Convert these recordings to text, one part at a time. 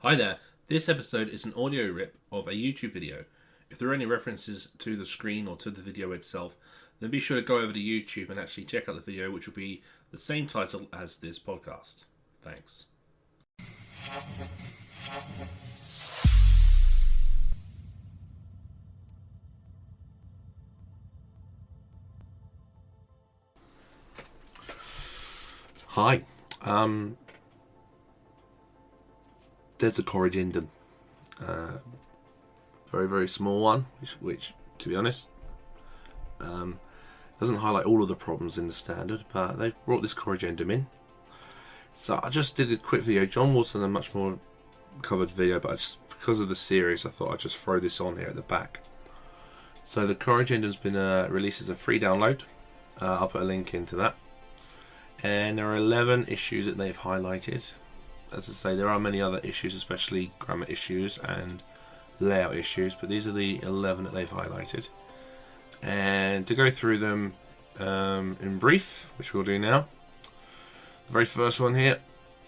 Hi there, this episode is an audio rip of a YouTube video. If there are any references to the screen or to the video itself, then be sure to go over to YouTube and actually check out the video, which will be the same title as this podcast. Thanks. Hi. There's a Corrigendum. Very, very small one, which to be honest, doesn't highlight all of the problems in the standard, but they've brought this Corrigendum in. So I just did a quick video. John Watson, a much more covered video, but because of the series, I thought I'd just throw this on here at the back. So the Corrigendum's been released as a free download. I'll put a link into that. And there are 11 issues that they've highlighted. As I say, there are many other issues, especially grammar issues and layout issues, but these are the 11 that they've highlighted. And to go through them in brief, which we'll do now, the very first one here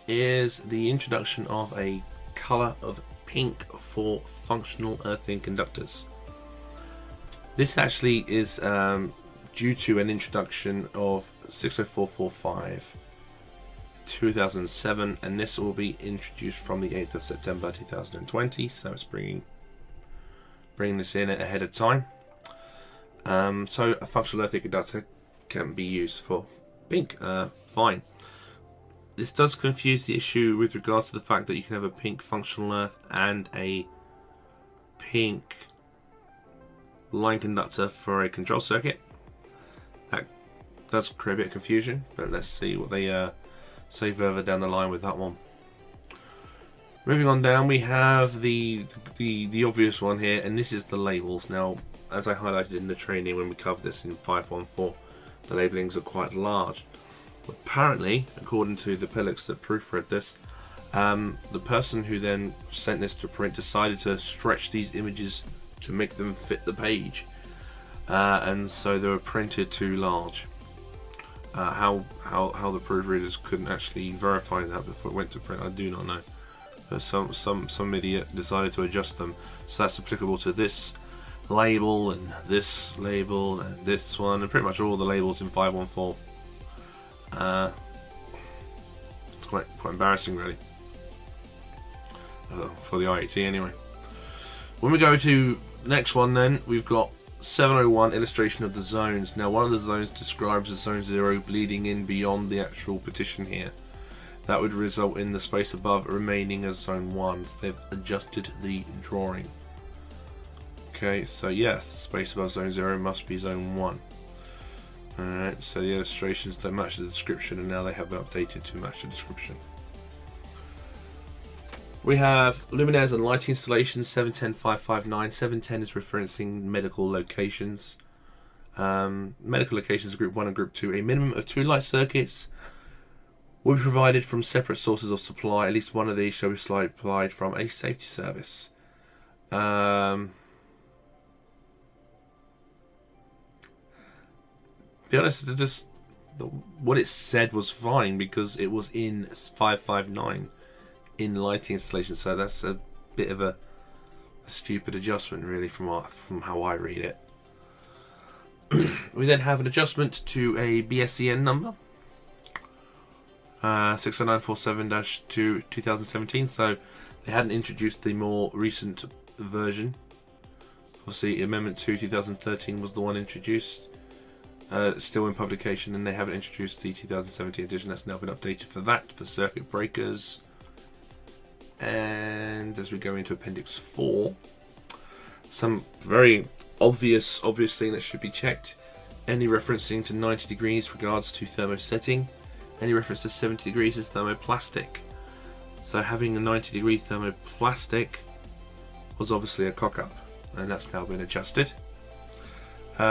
is the introduction of a colour of pink for functional earthing conductors. This actually is due to an introduction of 60445 2007, and this will be introduced from the 8th of September 2020, so it's bringing this in ahead of time. So a functional earthing conductor can be used for pink. Fine. This does confuse the issue with regards to the fact that you can have a pink functional earth and a pink line conductor for a control circuit. That does create a bit of confusion, but let's see what they say further down the line with that one. Moving on down, we have the obvious one here, and this is the labels. Now, as I highlighted in the training when we covered this in 514, the labelings are quite large. Apparently, according to the Pillix that proofread this, the person who then sent this to print decided to stretch these images to make them fit the page, and so they were printed too large. How the proofreaders couldn't actually verify that before it went to print, I do not know. But some idiot decided to adjust them, so that's applicable to this label and this label and this one, and pretty much all the labels in 514. It's quite embarrassing, really, for the IET anyway. When we go to next one, then we've got 701 illustration of the zones. Now, one of the zones describes as zone 0 bleeding in beyond the actual petition here. That would result in the space above remaining as zone 1. So they've adjusted the drawing. Okay, so yes, the space above zone 0 must be zone 1. Alright, so the illustrations don't match the description, and now they have been updated to match the description. We have luminaires and lighting installations, 710559. 710 is referencing medical locations. Medical locations, group 1 and group 2. A minimum of 2 light circuits will be provided from separate sources of supply. At least one of these shall be supplied from a safety service. To be honest, what it said was fine because it was in 559. In lighting installation, so that's a bit of a stupid adjustment, really, from how I read it. We then have an adjustment to a BSEN number, 60947-2017. So they hadn't introduced the more recent version. Obviously, Amendment 2 2013 was the one introduced, still in publication, and they haven't introduced the 2017 edition. That's now been updated for that, for circuit breakers. And as we go into Appendix 4, some very obvious thing that should be checked. Any referencing to 90 degrees regards to thermosetting. Any reference to 70 degrees is thermoplastic. So having a 90 degree thermoplastic was obviously a cock-up, and that's now been adjusted.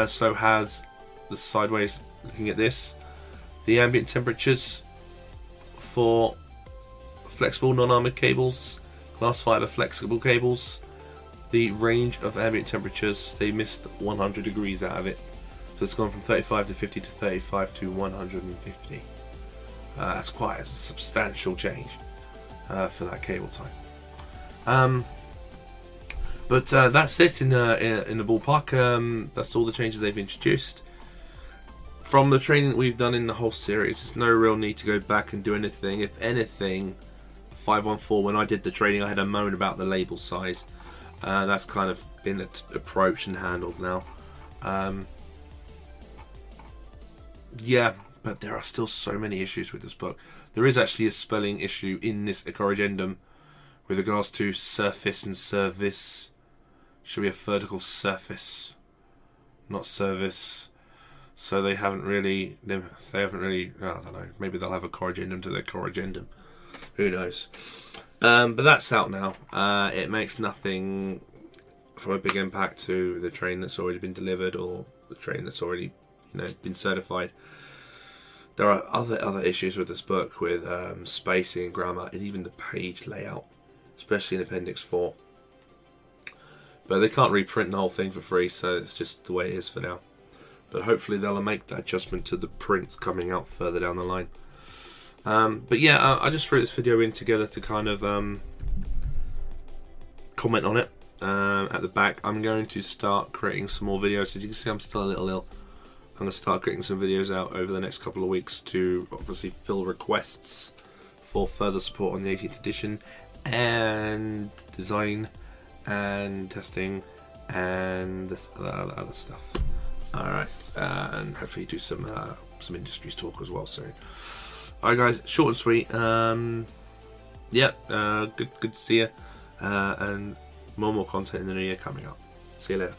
So has the sideways, looking at this, the ambient temperatures for flexible non-armoured cables, glass fibre flexible cables, the range of ambient temperatures, they missed 100 degrees out of it. So it's gone from 35 to 50 to 35 to 150. That's quite a substantial change for that cable type. But that's it in the ballpark. That's all the changes they've introduced. From the training that we've done in the whole series, there's no real need to go back and do anything. If anything, 514, when I did the training, I had a moan about the label size. That's kind of been approached and handled now. Yeah, but there are still so many issues with this book. There is actually a spelling issue in this Corrigendum with regards to surface and service. Should be a vertical surface, not service. So they haven't really, I don't know, maybe they'll have a Corrigendum to their Corrigendum. Who knows? But that's out now. It makes nothing from a big impact to the train that's already been delivered or the train that's already, been certified. There are other issues with this book with spacing and grammar and even the page layout, especially in Appendix 4. But they can't reprint the whole thing for free, so it's just the way it is for now. But hopefully they'll make that adjustment to the prints coming out further down the line. But yeah, I just threw this video in together to kind of comment on it. At the back, I'm going to start creating some more videos. As you can see, I'm still a little ill. I'm going to start creating some videos out over the next couple of weeks to obviously fill requests for further support on the 18th edition and design and testing and other stuff. Alright, and hopefully do some industries talk as well soon. Alright guys, short and sweet. Yeah, good to see you. And more content in the new year coming up. See you later.